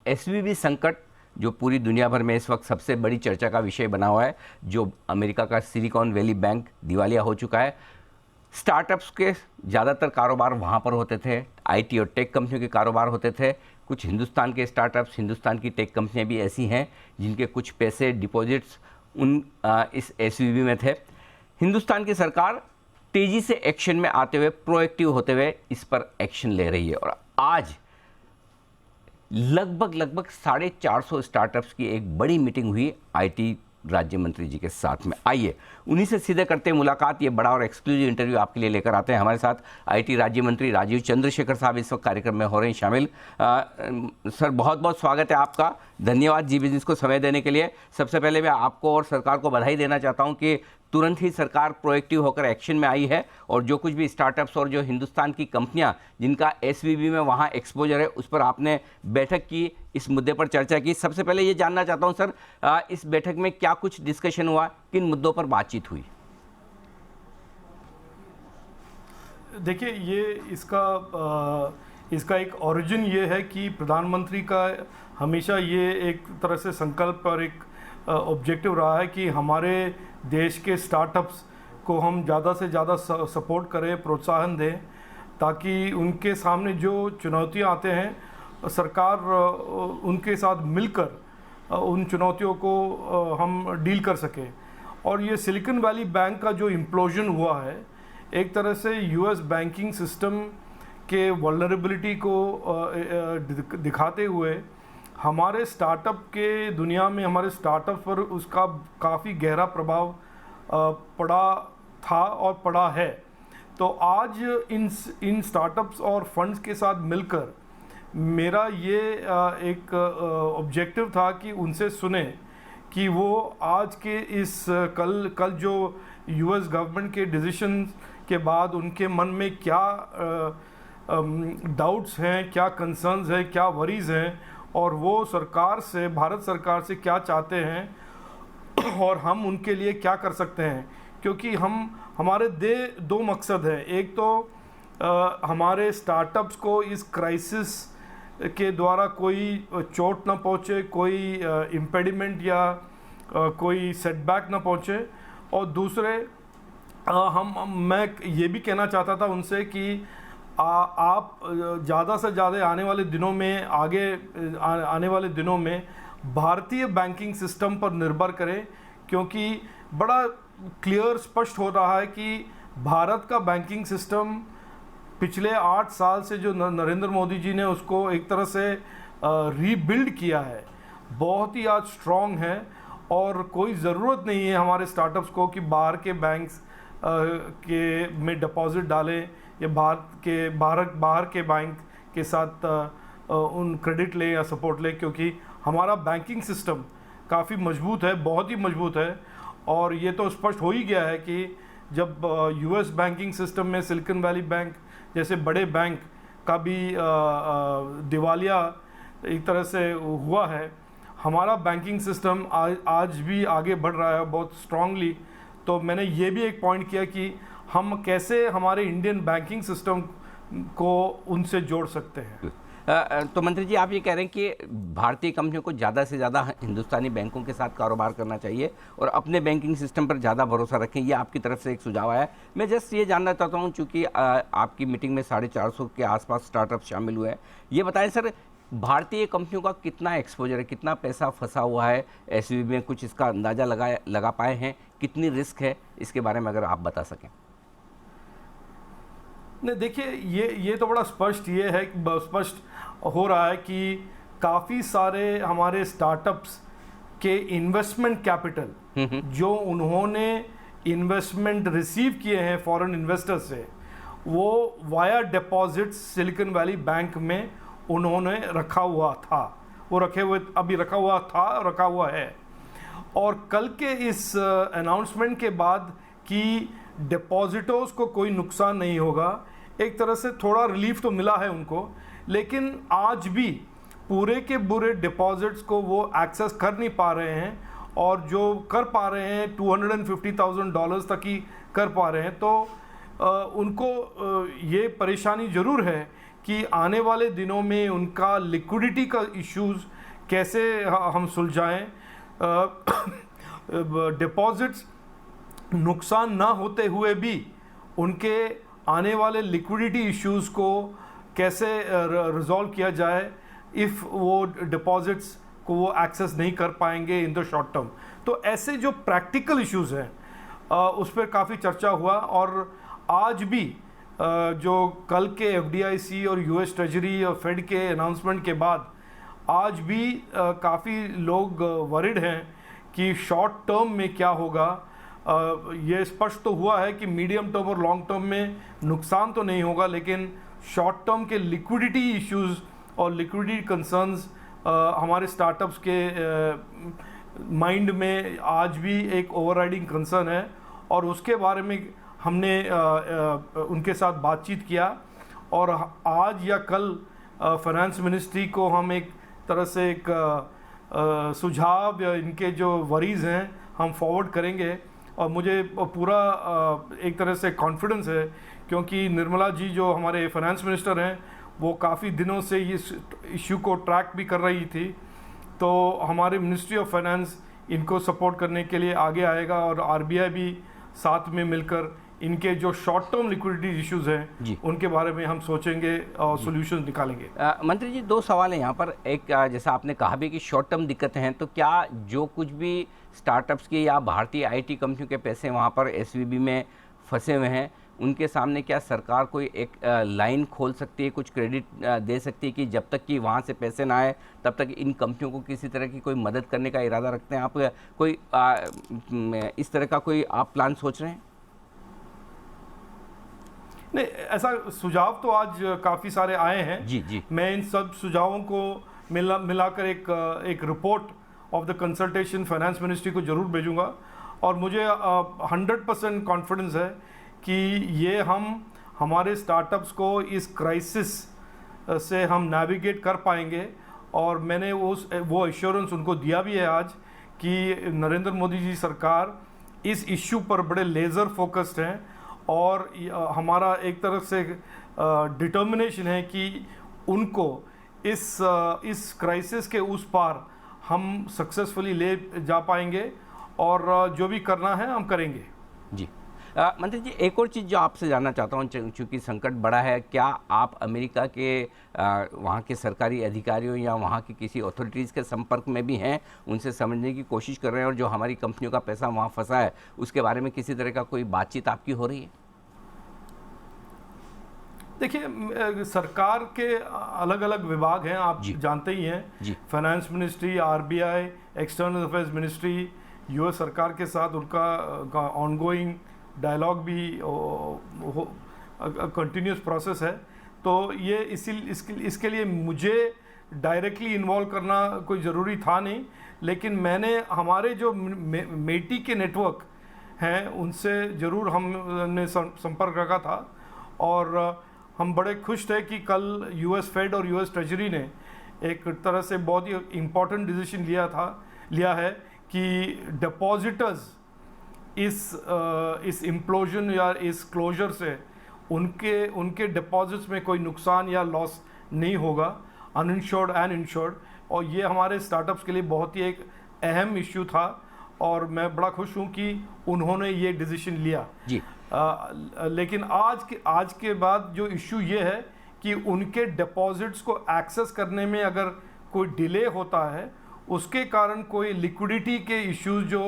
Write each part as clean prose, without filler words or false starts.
SVB संकट जो पूरी दुनिया भर में इस वक्त सबसे बड़ी चर्चा का विषय बना हुआ है, जो अमेरिका का सिलिकॉन वैली बैंक दिवालिया हो चुका है। स्टार्टअप्स के ज़्यादातर कारोबार वहाँ पर होते थे, आईटी और टेक कंपनियों के कारोबार होते थे। कुछ हिंदुस्तान के स्टार्टअप्स, हिंदुस्तान की टेक कंपनियाँ भी ऐसी हैं जिनके कुछ पैसे डिपॉजिट्स इस एसवीबी में थे। हिंदुस्तान की सरकार तेज़ी से एक्शन में आते हुए, प्रोएक्टिव होते हुए इस पर एक्शन ले रही है और आज लगभग 450 स्टार्टअप्स की एक बड़ी मीटिंग हुई आईटी राज्य मंत्री जी के साथ में। आइए उन्हीं से सीधे करते हैं मुलाकात। ये बड़ा और एक्सक्लूसिव इंटरव्यू आपके लिए लेकर आते हैं। हमारे साथ आईटी राज्य मंत्री राजीव चंद्रशेखर साहब इस वक्त कार्यक्रम में हो रहे हैं शामिल। सर, बहुत बहुत स्वागत है आपका। धन्यवाद जी बिजनेस को समय देने के लिए। सबसे पहले मैं आपको और सरकार को बधाई देना चाहता हूँ कि तुरंत ही सरकार प्रोएक्टिव होकर एक्शन में आई है और जो कुछ भी स्टार्टअप्स और जो हिंदुस्तान की कंपनियां जिनका एसवीबी में वहां एक्सपोजर है उस पर आपने बैठक की, इस मुद्दे पर चर्चा की। सबसे पहले ये जानना चाहता हूं सर, इस बैठक में क्या कुछ डिस्कशन हुआ, किन मुद्दों पर बातचीत हुई? देखिए, ये इसका एक ओरिजिन ये है कि प्रधानमंत्री का हमेशा ये एक तरह से संकल्प और एक ऑब्जेक्टिव रहा है कि हमारे देश के स्टार्टअप्स को हम ज़्यादा से ज़्यादा सपोर्ट करें, प्रोत्साहन दें, ताकि उनके सामने जो चुनौतियां आते हैं सरकार उनके साथ मिलकर उन चुनौतियों को हम डील कर सकें। और ये सिलिकॉन वैली बैंक का जो इम्प्लोजन हुआ है, एक तरह से यूएस बैंकिंग सिस्टम के वल्नरेबिलिटी को दिखाते हुए हमारे स्टार्टअप के दुनिया में हमारे स्टार्टअप पर उसका काफ़ी गहरा प्रभाव पड़ा था और पड़ा है। तो आज इन स्टार्टअप्स और फंड्स के साथ मिलकर मेरा ये एक ऑब्जेक्टिव था कि उनसे सुने कि वो आज के इस कल जो यूएस गवर्नमेंट के डिसीजन के बाद उनके मन में क्या डाउट्स हैं, क्या कंसर्न्स हैं, क्या वरीज़ हैं और वो सरकार से, भारत सरकार से क्या चाहते हैं और हम उनके लिए क्या कर सकते हैं। क्योंकि हमारे दो मकसद हैं। एक तो हमारे स्टार्टअप्स को इस क्राइसिस के द्वारा कोई चोट ना पहुँचे, कोई इम्पेडिमेंट या कोई सेटबैक ना पहुँचे, और दूसरे मैं ये भी कहना चाहता था उनसे कि आप ज़्यादा से ज़्यादा आने वाले दिनों में भारतीय बैंकिंग सिस्टम पर निर्भर करें, क्योंकि बड़ा क्लियर स्पष्ट हो रहा है कि भारत का बैंकिंग सिस्टम पिछले 8 साल से जो नरेंद्र मोदी जी ने उसको एक तरह से रीबिल्ड किया है, बहुत ही आज स्ट्रॉन्ग है और कोई ज़रूरत नहीं है हमारे स्टार्टअप्स को कि बाहर के बैंक्स में डिपॉजिट डालें या बाहर के बैंक के साथ उन क्रेडिट लें या सपोर्ट लें, क्योंकि हमारा बैंकिंग सिस्टम काफ़ी मजबूत है, बहुत ही मजबूत है। और ये तो स्पष्ट हो ही गया है कि जब यूएस बैंकिंग सिस्टम में सिलिकॉन वैली बैंक जैसे बड़े बैंक का भी दिवालिया एक तरह से हुआ है, हमारा बैंकिंग सिस्टम आज भी आगे बढ़ रहा है बहुत स्ट्रांगली। तो मैंने ये भी एक पॉइंट किया कि हम कैसे हमारे इंडियन बैंकिंग सिस्टम को उनसे जोड़ सकते हैं। तो मंत्री जी, आप ये कह रहे हैं कि भारतीय कंपनियों को ज़्यादा से ज़्यादा हिंदुस्तानी बैंकों के साथ कारोबार करना चाहिए और अपने बैंकिंग सिस्टम पर ज़्यादा भरोसा रखें, ये आपकी तरफ से एक सुझाव आया है। मैं जस्ट ये जानना चाहता हूँ, चूँकि आपकी मीटिंग में 450 के आसपास स्टार्टअप शामिल हुए हैं, ये बताएं सर, भारतीय कंपनियों का कितना एक्सपोजर है, कितना पैसा फंसा हुआ है एसवीबी में, कुछ इसका अंदाज़ा लगा पाए हैं, कितनी रिस्क है, इसके बारे में अगर आप बता सकें। नहीं, देखिए, ये तो बड़ा स्पष्ट हो रहा है कि काफ़ी सारे हमारे स्टार्टअप्स के इन्वेस्टमेंट कैपिटल जो उन्होंने इन्वेस्टमेंट रिसीव किए हैं फॉरेन इन्वेस्टर्स से, वो via deposits silicon valley bank में उन्होंने रखा हुआ था, वो रखा हुआ है। और कल के इस अनाउंसमेंट के बाद कि डिपॉजिटर्स को कोई नुकसान नहीं होगा, एक तरह से थोड़ा रिलीफ तो मिला है उनको, लेकिन आज भी पूरे के पूरे डिपॉजिट्स को वो एक्सेस कर नहीं पा रहे हैं, और जो कर पा रहे हैं $250,000 तक ही कर पा रहे हैं। तो उनको ये परेशानी ज़रूर है कि आने वाले दिनों में उनका लिक्विडिटी का इश्यूज़ कैसे हम सुलझाएं, डिपॉजिट्स नुकसान ना होते हुए भी उनके आने वाले लिक्विडिटी इश्यूज़ को कैसे रिजॉल्व किया जाए इफ़ वो डिपॉजिट्स को वो एक्सेस नहीं कर पाएंगे इन द शॉर्ट टर्म। तो ऐसे जो प्रैक्टिकल इश्यूज़ हैं उस पर काफ़ी चर्चा हुआ। और आज भी जो कल के FDIC और US ट्रेजरी और फेड के अनाउंसमेंट के बाद आज भी काफ़ी लोग वरिड हैं कि शॉर्ट टर्म में क्या होगा। ये स्पष्ट तो हुआ है कि मीडियम टर्म और लॉन्ग टर्म में नुकसान तो नहीं होगा, लेकिन शॉर्ट टर्म के लिक्विडिटी इश्यूज़ और लिक्विडिटी कंसर्न्स हमारे स्टार्टअप्स के माइंड में आज भी एक ओवरराइडिंग कंसर्न है। और उसके बारे में हमने उनके साथ बातचीत किया और आज या कल फाइनेंस मिनिस्ट्री को हम एक तरह से एक सुझाव या इनके जो वरीज़ हैं हम फॉरवर्ड करेंगे। और मुझे पूरा एक तरह से कॉन्फिडेंस है क्योंकि निर्मला जी जो हमारे फाइनेंस मिनिस्टर हैं वो काफ़ी दिनों से इस इशू को ट्रैक भी कर रही थी। तो हमारे मिनिस्ट्री ऑफ फाइनेंस इनको सपोर्ट करने के लिए आगे आएगा और RBI भी साथ में मिलकर इनके जो शॉर्ट टर्म लिक्विडिटी इश्यूज़ हैं उनके बारे में हम सोचेंगे और सॉल्यूशंस निकालेंगे। मंत्री जी, दो सवाल हैं यहाँ पर। एक, जैसा आपने कहा भी कि शॉर्ट टर्म दिक्कतें हैं, तो क्या जो कुछ भी स्टार्टअप्स के या भारतीय IT कंपनियों के पैसे वहाँ पर SVB में फंसे हुए हैं, उनके सामने क्या सरकार कोई एक लाइन खोल सकती है, कुछ क्रेडिट दे सकती है कि जब तक कि वहाँ से पैसे ना आए तब तक इन कंपनियों को किसी तरह की कोई मदद करने का इरादा रखते हैं आप? कोई इस तरह का कोई आप प्लान सोच रहे हैं? नहीं, ऐसा सुझाव तो आज काफ़ी सारे आए हैं। जी। मैं इन सब सुझावों को मिलाकर एक report of the consultation finance ministry को ज़रूर भेजूंगा। और मुझे 100% कॉन्फिडेंस है कि ये हमारे स्टार्टअप्स को इस क्राइसिस से हम नेविगेट कर पाएंगे। और मैंने वो एश्योरेंस उनको दिया भी है आज कि नरेंद्र मोदी जी सरकार इस इश्यू पर बड़े लेज़र फोकस्ड हैं और हमारा एक तरफ से डिटर्मिनेशन है कि उनको इस क्राइसिस के उस पार हम सक्सेसफुली ले जा पाएंगे और जो भी करना है हम करेंगे। जी मंत्री जी, एक और चीज़ जो आपसे जानना चाहता हूँ, चूँकि संकट बड़ा है, क्या आप अमेरिका के वहाँ के सरकारी अधिकारियों या वहाँ की किसी अथॉरिटीज़ के संपर्क में भी हैं, उनसे समझने की कोशिश कर रहे हैं और जो हमारी कंपनियों का पैसा वहाँ फंसा है उसके बारे में किसी तरह का कोई बातचीत आपकी हो रही है? देखिए, सरकार के अलग अलग विभाग हैं, आप जानते ही हैं। Finance ministry, RBI, external affairs ministry, US सरकार के साथ उनका ऑनगोइंग डायलॉग भी कंटिन्यूस प्रोसेस है। तो ये इसके लिए मुझे डायरेक्टली इन्वॉल्व करना कोई ज़रूरी था नहीं, लेकिन मैंने हमारे जो मेटी के नेटवर्क हैं उनसे ज़रूर हमने संपर्क रखा था। और हम बड़े खुश थे कि कल US फेड और US ट्रेजरी ने एक तरह से बहुत ही इम्पोर्टेंट डिसीजन लिया है कि डिपॉजिटर्स इस इम्प्लोजन या इस क्लोजर से उनके डिपॉजिट्स में कोई नुकसान या लॉस नहीं होगा, अनइंश्योर्ड एंड इंश्योर्ड। और ये हमारे स्टार्टअप्स के लिए बहुत ही एक अहम इश्यू था और मैं बड़ा खुश हूँ कि उन्होंने ये डिसीजन लिया जी। लेकिन आज के बाद जो इश्यू ये है कि उनके डिपॉजिट्स को एक्सेस करने में अगर कोई डिले होता है, उसके कारण कोई लिक्विडिटी के इश्यूज जो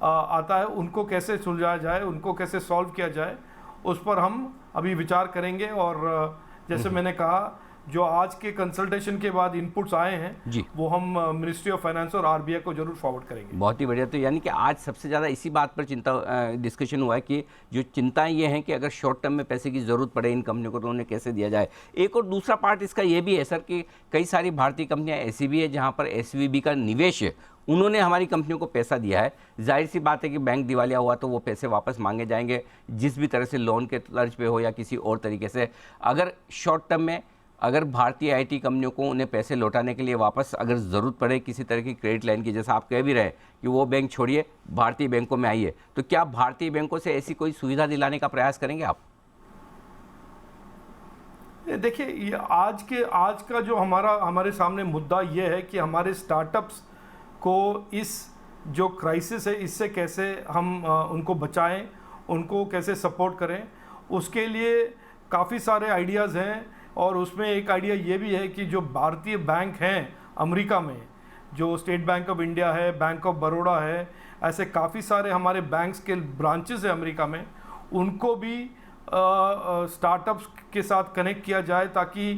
आता है उनको कैसे सुलझाया जाए, उनको कैसे सॉल्व किया जाए, उस पर हम अभी विचार करेंगे। और जैसे मैंने कहा, जो आज के कंसल्टेशन के बाद इनपुट्स आए हैं वो हम मिनिस्ट्री ऑफ फाइनेंस और RBI को जरूर फॉरवर्ड करेंगे। बहुत ही बढ़िया। तो यानी कि आज सबसे ज़्यादा इसी बात पर डिस्कशन हुआ है कि जो चिंताएं ये हैं कि अगर शॉर्ट टर्म में पैसे की ज़रूरत पड़े इन कंपनियों को तो उन्हें कैसे दिया जाए। एक और दूसरा पार्ट इसका ये भी है सर कि कई सारी भारतीय कंपनियां ऐसी भी है जहां पर SVB का निवेश है, उन्होंने हमारी कंपनियों को पैसा दिया है। जाहिर सी बात है कि बैंक दिवालिया हुआ तो वो पैसे वापस मांगे जाएंगे, जिस भी तरह से लोन के तर्ज पे हो या किसी और तरीके से। अगर शॉर्ट टर्म में अगर भारतीय IT कंपनियों को उन्हें पैसे लौटाने के लिए वापस अगर ज़रूरत पड़े किसी तरह की क्रेडिट लाइन की, जैसा आप कह भी रहे कि वो बैंक छोड़िए भारतीय बैंकों में आइए, तो क्या भारतीय बैंकों से ऐसी कोई सुविधा दिलाने का प्रयास करेंगे आप? देखिए, ये आज का जो हमारे सामने मुद्दा ये है कि हमारे स्टार्टअप्स को इस जो क्राइसिस है इससे कैसे हम उनको बचाएं, उनको कैसे सपोर्ट करें। उसके लिए काफ़ी सारे आइडियाज़ हैं और उसमें एक आइडिया ये भी है कि जो भारतीय बैंक हैं अमेरिका में, जो स्टेट बैंक ऑफ इंडिया है, बैंक ऑफ बड़ौदा है, ऐसे काफ़ी सारे हमारे बैंक्स के ब्रांचेस हैं अमेरिका में, उनको भी स्टार्टअप्स के साथ कनेक्ट किया जाए ताकि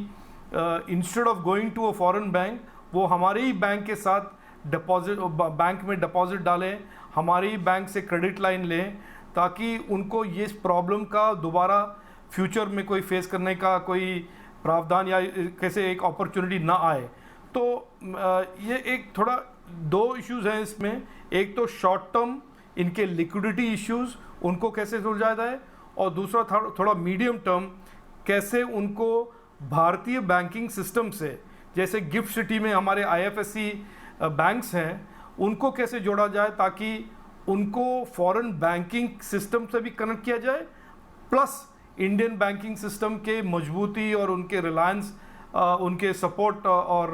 instead of going to a foreign bank वो हमारे ही बैंक के साथ बैंक में डिपॉजिट डालें, हमारे ही बैंक से क्रेडिट लाइन लें, ताकि उनको ये प्रॉब्लम का दोबारा फ्यूचर में कोई फेस करने का कोई प्रावधान या कैसे एक अपॉर्चुनिटी ना आए। तो ये एक थोड़ा दो इश्यूज़ हैं इसमें। एक तो शॉर्ट टर्म इनके लिक्विडिटी इश्यूज़ उनको कैसे सुलझाया जाए, और दूसरा थोड़ा मीडियम टर्म कैसे उनको भारतीय बैंकिंग सिस्टम से, जैसे गिफ्ट सिटी में हमारे IFSC बैंक्स हैं, उनको कैसे जोड़ा जाए ताकि उनको फॉरेन बैंकिंग सिस्टम से भी कनेक्ट किया जाए, प्लस इंडियन बैंकिंग सिस्टम के मजबूती और उनके रिलायंस, उनके सपोर्ट और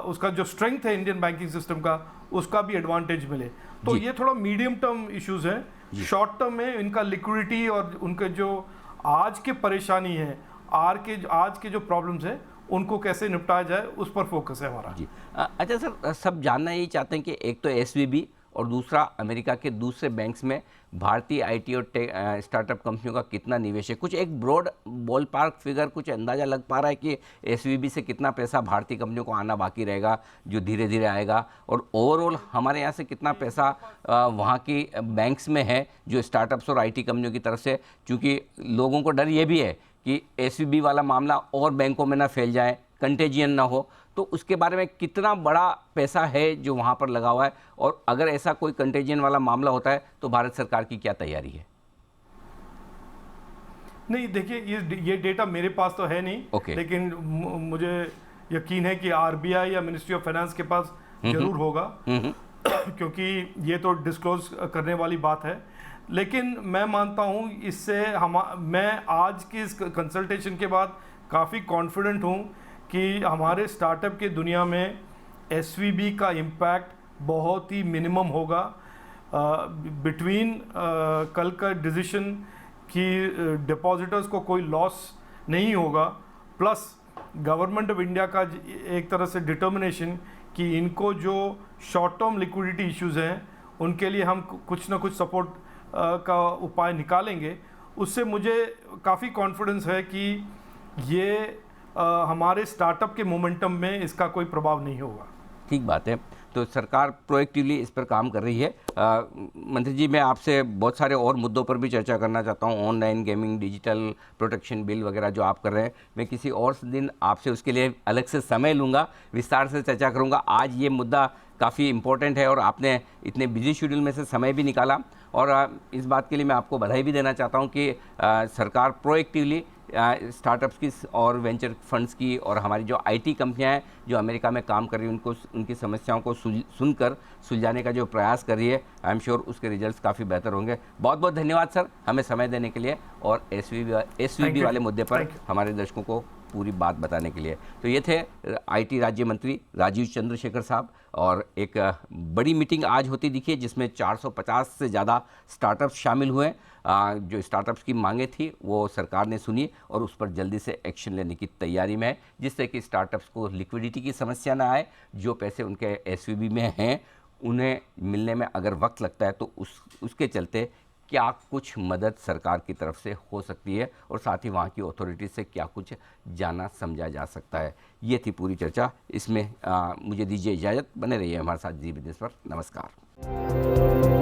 उसका जो स्ट्रेंथ है इंडियन बैंकिंग सिस्टम का, उसका भी एडवांटेज मिले। तो ये थोड़ा मीडियम टर्म इश्यूज हैं। शॉर्ट टर्म में इनका लिक्विडिटी और उनके जो आज के परेशानी है, आज के जो प्रॉब्लम्स हैं, उनको कैसे निपटाया जाए, उस पर फोकस है हमारा। जी अच्छा सर, सब जानना यही चाहते हैं कि एक तो SVB और दूसरा अमेरिका के दूसरे बैंक्स में भारतीय IT और स्टार्टअप कंपनियों का कितना निवेश है। कुछ एक ब्रॉड बॉल पार्क फिगर, कुछ अंदाज़ा लग पा रहा है कि SVB से कितना पैसा भारतीय कंपनियों को आना बाकी रहेगा जो धीरे धीरे आएगा, और ओवरऑल हमारे यहाँ से कितना पैसा वहाँ की बैंक्स में है जो स्टार्टअप्स और IT कंपनियों की तरफ से, क्योंकि लोगों को डर ये भी है कि SVB वाला मामला और बैंकों में ना फैल जाए, कंटेजियन ना हो, तो उसके बारे में कितना बड़ा पैसा है जो वहाँ पर लगा हुआ है, और अगर ऐसा कोई कंटेजियन वाला मामला होता है तो भारत सरकार की क्या तैयारी है? नहीं, देखिए, ये डेटा मेरे पास तो है नहीं, लेकिन मुझे यकीन है कि RBI या मिनिस्ट्री ऑफ फाइनेंस के पास जरूर होगा, क्योंकि ये तो डिस्क्लोज करने वाली बात है। लेकिन मैं मानता हूँ इससे मैं आज की इस कंसल्टेशन के बाद काफ़ी कॉन्फिडेंट हूँ कि हमारे स्टार्टअप के दुनिया में SVB का इम्पैक्ट बहुत ही मिनिमम होगा। बिटवीन कल का डिसीजन कि डिपॉजिटर्स को कोई लॉस नहीं होगा, प्लस गवर्नमेंट ऑफ इंडिया का एक तरह से डिटर्मिनेशन कि इनको जो शॉर्ट टर्म लिक्विडिटी इश्यूज़ हैं उनके लिए हम कुछ ना कुछ सपोर्ट का उपाय निकालेंगे, उससे मुझे काफ़ी कॉन्फिडेंस है कि ये हमारे स्टार्टअप के मोमेंटम में इसका कोई प्रभाव नहीं होगा। ठीक बात है, तो सरकार प्रोएक्टिवली इस पर काम कर रही है। मंत्री जी, मैं आपसे बहुत सारे और मुद्दों पर भी चर्चा करना चाहता हूँ, online gaming, digital protection bill वगैरह जो आप कर रहे हैं, मैं किसी और दिन आपसे उसके लिए अलग से समय लूँगा, विस्तार से चर्चा करूँगा। आज ये मुद्दा काफ़ी इम्पोर्टेंट है और आपने इतने बिजी शेड्यूल में से समय भी निकाला, और इस बात के लिए मैं आपको बधाई भी देना चाहता हूँ कि सरकार प्रोएक्टिवली स्टार्टअप्स की और वेंचर फंड्स की और हमारी जो IT कंपनियां हैं जो अमेरिका में काम कर रही हैं उनको उनकी समस्याओं को सुनकर सुलझाने का जो प्रयास कर रही है, आई एम श्योर उसके रिजल्ट्स काफ़ी बेहतर होंगे। बहुत बहुत धन्यवाद सर, हमें समय देने के लिए और SVB वाले मुद्दे पर हमारे दर्शकों को पूरी बात बताने के लिए। तो ये थे IT राज्य मंत्री राजीव चंद्रशेखर साहब, और एक बड़ी मीटिंग आज होती दिखी है जिसमें 450 से ज़्यादा स्टार्टअप्स शामिल हुए। जो स्टार्टअप्स की मांगें थी वो सरकार ने सुनी और उस पर जल्दी से एक्शन लेने की तैयारी में है, जिससे कि स्टार्टअप्स को लिक्विडिटी की समस्या ना आए। जो पैसे उनके SVB में हैं उन्हें मिलने में अगर वक्त लगता है तो उसके चलते क्या कुछ मदद सरकार की तरफ से हो सकती है, और साथ ही वहाँ की अथॉरिटी से क्या कुछ जाना समझा जा सकता है। ये थी पूरी चर्चा। इसमें मुझे दीजिए इजाज़त, बने रहिए हमारे साथ जी बिजनेस पर। नमस्कार।